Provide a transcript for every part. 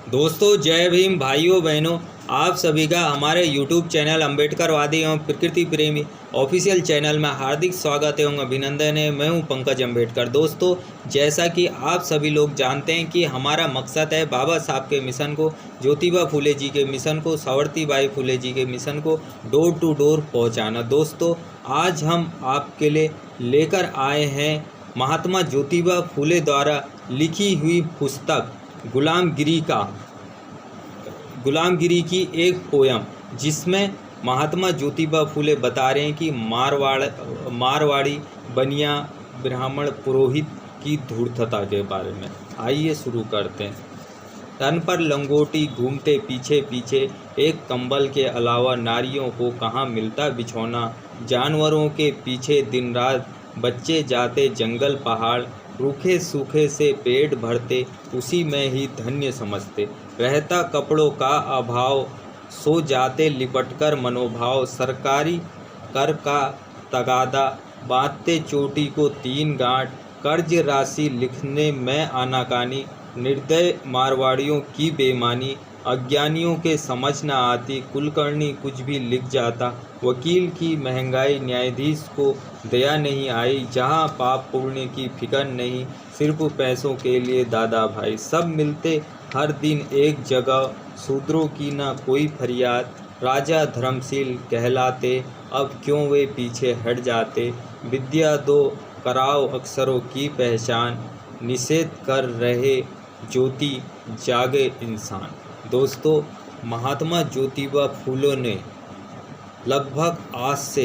दोस्तों जय भीम भाइयों बहनों, आप सभी का हमारे YouTube चैनल अम्बेडकरवादी एवं प्रकृति प्रेमी ऑफिशियल चैनल में हार्दिक स्वागत एवं अभिनंदन है। मैं हूं पंकज अम्बेडकर। दोस्तों जैसा कि आप सभी लोग जानते हैं कि हमारा मकसद है बाबा साहब के मिशन को, ज्योतिबा फुले जी के मिशन को, सावित्रीबाई फुले जी के मिशन को डोर टू डोर पहुँचाना। दोस्तों आज हम आपके लिए लेकर आए हैं महात्मा ज्योतिबा फुले द्वारा लिखी हुई पुस्तक गुलामगिरी की एक पोयम, जिसमें महात्मा ज्योतिबा फुले बता रहे हैं कि मारवाड़ी बनिया ब्राह्मण पुरोहित की धूर्तता के बारे में। आइए शुरू करते हैं। तन पर लंगोटी घूमते पीछे पीछे, एक कंबल के अलावा नारियों को कहाँ मिलता बिछौना। जानवरों के पीछे दिन रात बच्चे जाते जंगल पहाड़, रूखे सूखे से पेट भरते उसी में ही धन्य समझते। रहता कपड़ों का अभाव, सो जाते लिपटकर मनोभाव। सरकारी कर का तगादा, बांधते चोटी को 3 गांठ। कर्ज राशि लिखने में आनाकानी, निर्दय मारवाड़ियों की बेईमानी। अज्ञानियों के समझ न आती, कुलकर्णी कुछ भी लिख जाता। वकील की महंगाई, न्यायाधीश को दया नहीं आई। जहां पाप पुण्य की फिक्र नहीं, सिर्फ पैसों के लिए दादा भाई। सब मिलते हर दिन एक जगह, शूद्रों की ना कोई फरियाद। राजा धर्मशील कहलाते, अब क्यों वे पीछे हट जाते। विद्या दो कराओ अक्षरों की पहचान, निषेध कर रहे ज्योति जागे इंसान। दोस्तों महात्मा ज्योतिबा फुले ने लगभग आज से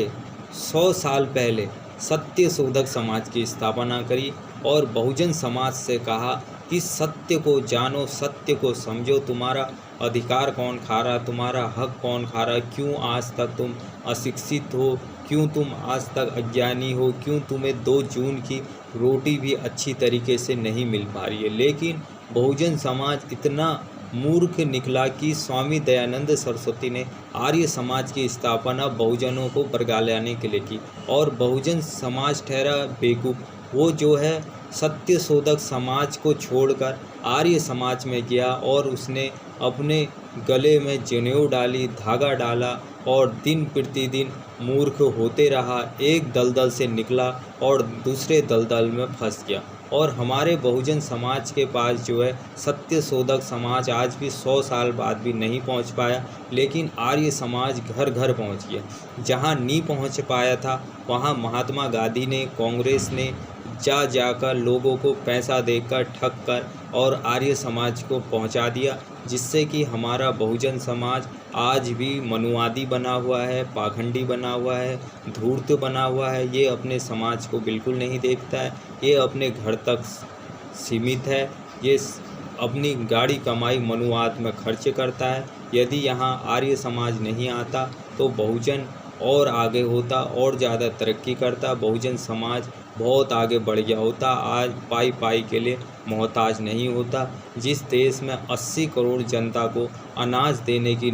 100 साल पहले सत्य शोधक समाज की स्थापना करी और बहुजन समाज से कहा कि सत्य को जानो, सत्य को समझो। तुम्हारा अधिकार कौन खा रहा, तुम्हारा हक कौन खा रहा। क्यों आज तक तुम अशिक्षित हो, क्यों तुम आज तक अज्ञानी हो, क्यों तुम्हें 2 जून की रोटी भी अच्छी तरीके से नहीं मिल पा रही है। लेकिन बहुजन समाज इतना मूर्ख निकला कि स्वामी दयानंद सरस्वती ने आर्य समाज की स्थापना बहुजनों को बरगलाने के लिए की और बहुजन समाज ठहरा बेवकूफ़। वो जो है सत्य शोधक समाज को छोड़कर आर्य समाज में गया और उसने अपने गले में जनेऊ डाली, धागा डाला और दिन प्रतिदिन मूर्ख होते रहा। एक दलदल से निकला और दूसरे दलदल में फंस गया। और हमारे बहुजन समाज के पास जो है सत्य शोधक समाज आज भी 100 साल बाद भी नहीं पहुंच पाया, लेकिन आर्य समाज घर घर पहुंच गया। जहां नहीं पहुंच पाया था वहां महात्मा गांधी ने, कांग्रेस ने जाकर लोगों को पैसा देकर ठग कर और आर्य समाज को पहुंचा दिया, जिससे कि हमारा बहुजन समाज आज भी मनुवादी बना हुआ है, पाखंडी बना हुआ है, धूर्त बना हुआ है। ये अपने समाज को बिल्कुल नहीं देखता है, ये अपने घर तक सीमित है, ये अपनी गाड़ी कमाई मनुवाद में खर्च करता है। यदि यहाँ आर्य समाज नहीं आता तो बहुजन और आगे होता और ज़्यादा तरक्की करता, बहुजन समाज बहुत आगे बढ़ गया होता, आज पाई के लिए मोहताज नहीं होता। जिस देश में 80 करोड़ जनता को अनाज देने की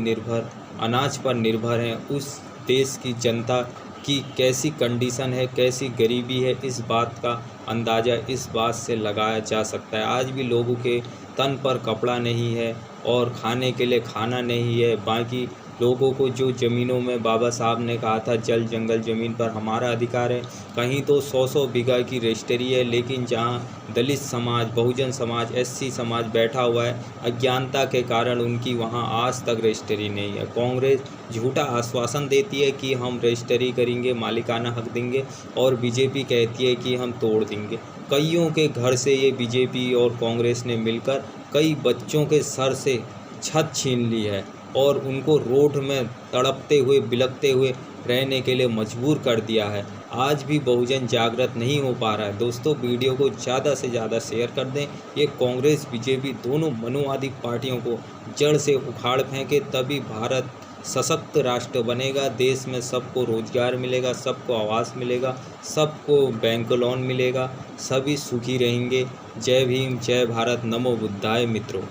अनाज पर निर्भर है, उस देश की जनता की कैसी कंडीशन है, कैसी गरीबी है, इस बात का अंदाज़ा इस बात से लगाया जा सकता है। आज भी लोगों के तन पर कपड़ा नहीं है और खाने के लिए खाना नहीं है। बाकी लोगों को जो ज़मीनों में बाबा साहब ने कहा था जल जंगल ज़मीन पर हमारा अधिकार है, कहीं तो 100 बीघा की रजिस्ट्री है, लेकिन जहां दलित समाज, बहुजन समाज, SC समाज बैठा हुआ है, अज्ञानता के कारण उनकी वहां आज तक रजिस्ट्री नहीं है। कांग्रेस झूठा आश्वासन देती है कि हम रजिस्ट्री करेंगे, मालिकाना हक देंगे, और बीजेपी कहती है कि हम तोड़ देंगे। कईयों के घर से ये बीजेपी और कांग्रेस ने मिलकर कई बच्चों के सर से छत छीन ली है और उनको रोड में तड़पते हुए बिलखते हुए रहने के लिए मजबूर कर दिया है। आज भी बहुजन जागृत नहीं हो पा रहा है। दोस्तों वीडियो को ज़्यादा से ज़्यादा शेयर कर दें। ये कांग्रेस बीजेपी दोनों मनुवादी पार्टियों को जड़ से उखाड़ फेंके, तभी भारत सशक्त राष्ट्र बनेगा। देश में सबको रोजगार मिलेगा, सबको आवास मिलेगा, सबको बैंक लोन मिलेगा, सभी सुखी रहेंगे। जय भीम, जय भारत, नमो बुद्धाय मित्रों।